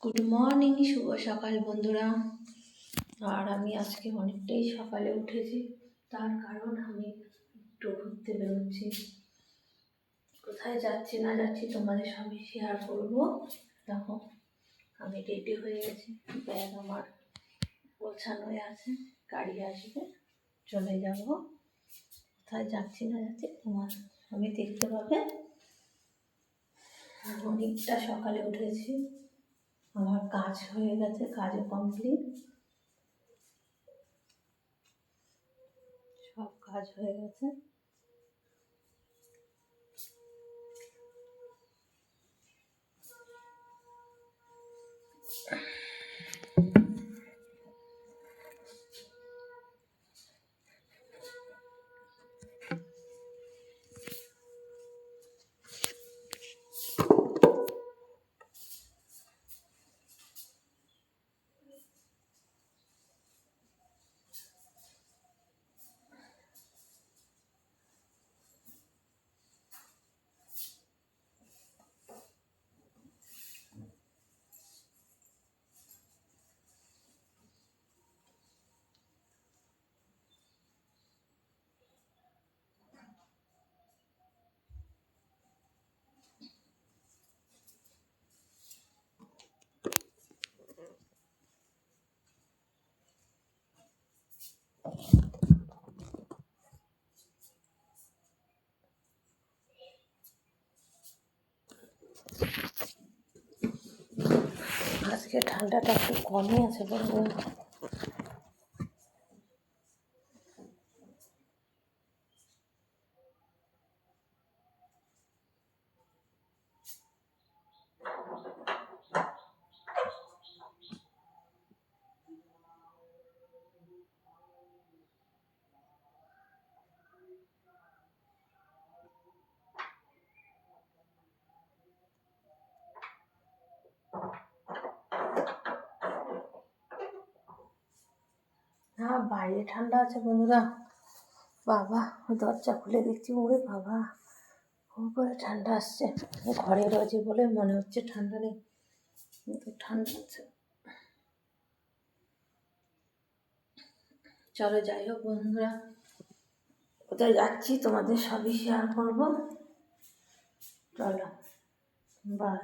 Good morning, শুভ সকাল বন্ধুরা। আর আমি আজকে অনেকটাই সকালে উঠেছি, তার কারণ আমি একটু ঘুরতে বেরোচ্ছি। কোথায় যাচ্ছি না যাচ্ছি তোমাদের সবই শেয়ার করবো। দেখো, আমি রেডি হয়ে গেছি, ব্যাগ আমার গোছানোই আছে, গাড়ি আসবে, চলে যাব। কোথায় যাচ্ছি না যাচ্ছি তোমার আমি দেখতে পাবে। অনেকটা সকালে উঠেছি, আমার কাজ হয়ে গেছে, কাজও কমপ্লিট, সব কাজ হয়ে গেছে। আজকে ঠান্ডাটা একটু কমই আছে বন্ধুরা। হ্যাঁ, বাইরে ঠান্ডা আছে বন্ধুরা। বাবা, দরজা খুলে দেখছি, ওরে বাবা, খুব করে ঠান্ডা আসছে। ঘরে রয়েছে বলে মনে হচ্ছে ঠান্ডা নেই, কিন্তু ঠান্ডা আছে। চলো যাই হোক বন্ধুরা, কোথায় যাচ্ছি তোমাদের সবই শেয়ার করবো। চলো, বাই।